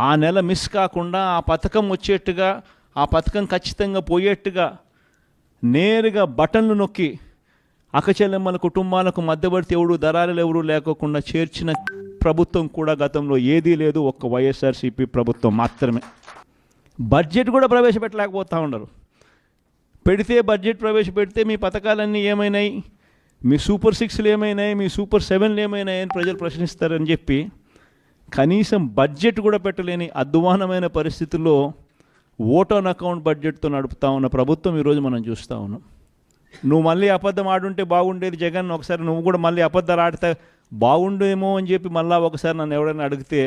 ఆ నెల మిస్ కాకుండా ఆ పథకం వచ్చేట్టుగా, ఆ పథకం ఖచ్చితంగా పోయేట్టుగా నేరుగా బటన్లు నొక్కి అక్కచెల్లెమ్మల కుటుంబాలకు మధ్యవర్తి ఎవడు, దళారులు ఎవరు లేకోకుండా చేర్చిన ప్రభుత్వం కూడా గతంలో ఏదీ లేదు, ఒక్క వైఎస్ఆర్సీపీ ప్రభుత్వం మాత్రమే. బడ్జెట్ కూడా ప్రవేశపెట్టలేకపోతూ ఉన్నారు. పెడితే బడ్జెట్ ప్రవేశపెడితే మీ పథకాలన్నీ ఏమైనాయి, మీ సూపర్ 6లు ఏమైనాయి, మీ సూపర్ 7లు ఏమైనాయి అని ప్రజలు ప్రశ్నిస్తారని చెప్పి కనీసం బడ్జెట్ కూడా పెట్టలేని అధ్వానమైన పరిస్థితుల్లో ఓట్ ఆన్ అకౌంట్ బడ్జెట్తో నడుపుతా ఉన్న ప్రభుత్వం ఈరోజు మనం చూస్తూ ఉన్నాం. నువ్వు మళ్ళీ అబద్ధం ఆడుంటే బాగుండేది జగన్, ఒకసారి నువ్వు కూడా మళ్ళీ అబద్ధాలు ఆడితే బాగుండేమో అని చెప్పి మళ్ళీ ఒకసారి నన్ను ఎవరైనా అడిగితే,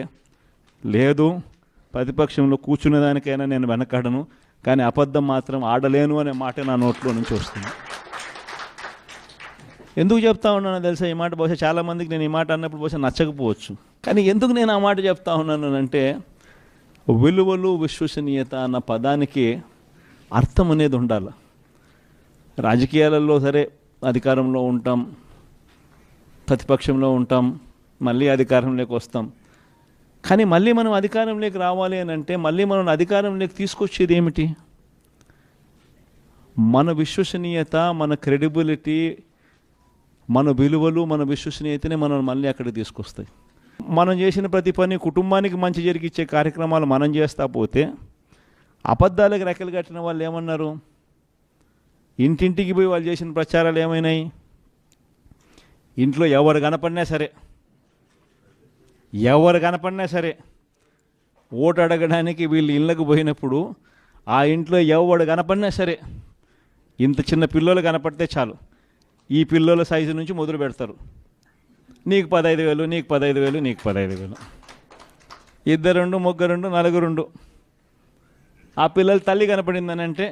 లేదు ప్రతిపక్షంలో కూర్చునేదానికైనా నేను వెనకాడను, కానీ అబద్ధం మాత్రం ఆడలేను అనే మాట నా నోట్లో నుంచి వస్తుంది. ఎందుకు చెప్తా ఉన్నానో తెలుసా ఈ మాట? బహుశా చాలామందికి నేను ఈ మాట అన్నప్పుడు బహుశా నచ్చకపోవచ్చు, కానీ ఎందుకు నేను ఆ మాట చెప్తా ఉన్నాను అంటే, విలువలు విశ్వసనీయత అన్న పదానికి అర్థం అనేది ఉండాలి. రాజకీయాలలో సరే అధికారంలో ఉంటాం, ప్రతిపక్షంలో ఉంటాం, మళ్ళీ అధికారంలోకి వస్తాం. కానీ మళ్ళీ మనం అధికారంలోకి రావాలి అని అంటే మళ్ళీ మనం అధికారంలోకి తీసుకొచ్చేది ఏమిటి? మన విశ్వసనీయత, మన క్రెడిబిలిటీ, మన విలువలు, మన విశ్వసనీయతనే మనం మళ్ళీ అక్కడికి తీసుకొస్తాయి. మనం చేసిన ప్రతి పని కుటుంబానికి మంచి జరిగిచ్చే కార్యక్రమాలు మనం చేస్తా పోతే అబద్ధాలకు రెక్కలు కట్టిన వాళ్ళు ఏమన్నారు? ఇంటింటికి పోయి వాళ్ళు చేసిన ప్రచారాలు ఏమైనాయి? ఇంట్లో ఎవరు కనపడినా సరే ఓటు అడగడానికి వీళ్ళు ఇళ్ళకు పోయినప్పుడు ఆ ఇంట్లో ఎవడు కనపడినా సరే, ఇంత చిన్న పిల్లలు కనపడితే చాలు, ఈ పిల్లల సైజు నుంచి మొదలు పెడతారు. నీకు 15,000, నీకు 15,000, నీకు 15,000, ఇద్దరుండు, ముగ్గురుండు, నలుగురుండు. ఆ పిల్లల తల్లి కనపడిందని అంటే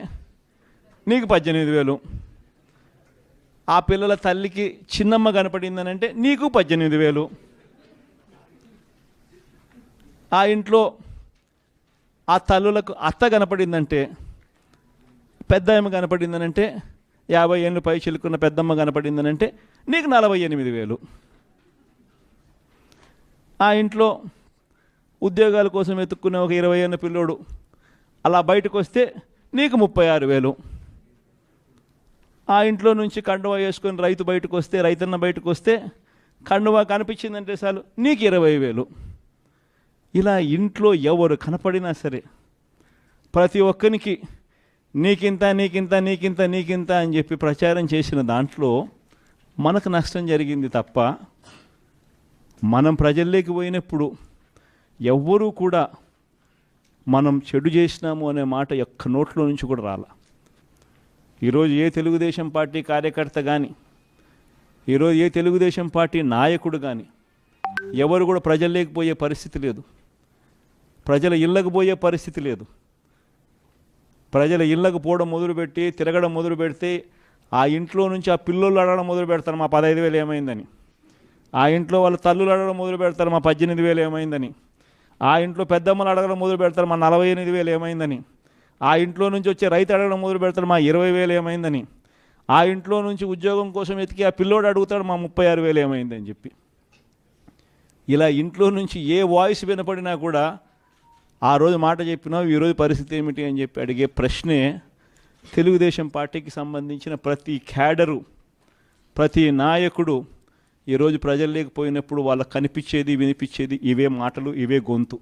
నీకు 18,000. ఆ పిల్లల తల్లికి చిన్నమ్మ కనపడిందని అంటే నీకు 18,000. ఆ ఇంట్లో ఆ తల్లులకు అత్త కనపడిందంటే, పెద్దమ్మ కనపడిందనంటే, 50 ఏళ్ళు పై చిలుకున్న పెద్దమ్మ కనపడిందనంటే నీకు 48,000. ఆ ఇంట్లో ఉద్యోగాల కోసం వెతుక్కునే ఒక 20 ఏళ్ళ పిల్లోడు అలా బయటకు వస్తే నీకు 36,000. ఆ ఇంట్లో నుంచి కండువా వేసుకొని రైతు బయటకు వస్తే, రైతన్న బయటకు వస్తే కండువా కనిపించిందంటే చాలు నీకు 20,000. ఇలా ఇంట్లో ఎవరు కనపడినా సరే ప్రతి ఒక్కరికి నీకింత నీకింత నీకింత నీకింత అని చెప్పి ప్రచారం చేసిన దాంట్లో మనకు నష్టం జరిగింది తప్ప, మనం ప్రజల్లోకి పోయినప్పుడు ఎవ్వరూ కూడా మనం చెడు చేసినాము అనే మాట ఒక్క నోట్లో నుంచి కూడా రాల. ఈరోజు ఏ తెలుగుదేశం పార్టీ కార్యకర్త కానీ, ఈరోజు ఏ తెలుగుదేశం పార్టీ నాయకుడు కానీ ఎవరు కూడా ప్రజల్లోకి పోయే పరిస్థితి లేదు, ప్రజల ఇళ్ళకు పోయే పరిస్థితి లేదు. ప్రజల ఇళ్ళకు పోవడం మొదలుపెట్టి తిరగడం మొదలు పెడితే ఆ ఇంట్లో నుంచి ఆ పిల్లలు అడగడం మొదలు పెడతారు మా 15,000 ఏమైందని, ఆ ఇంట్లో వాళ్ళ తల్లులు అడగడం మొదలు పెడతారు మా 18,000 ఏమైందని, ఆ ఇంట్లో పెద్దమ్మలు అడగడం మొదలు పెడతారు మా 48,000 ఏమైందని, ఆ ఇంట్లో నుంచి వచ్చే రైతు అడగడం మొదలు పెడతారు మా 20,000 ఏమైందని, ఆ ఇంట్లో నుంచి ఉద్యోగం కోసం వెతికి ఆ పిల్లోడు అడుగుతాడు మా 36,000 ఏమైందని చెప్పి. ఇలా ఇంట్లో నుంచి ఏ వాయిస్ వినపడినా కూడా ఆ రోజు మాట చెప్పినావు, ఈరోజు పరిస్థితి ఏమిటి అని చెప్పి అడిగే ప్రశ్నే తెలుగుదేశం పార్టీకి సంబంధించిన ప్రతి క్యాడరు, ప్రతి నాయకుడు ఈరోజు ప్రజల్లోకి పోయినప్పుడు వాళ్ళకు కనిపించేది వినిపించేది ఇవే మాటలు, ఇవే గొంతు.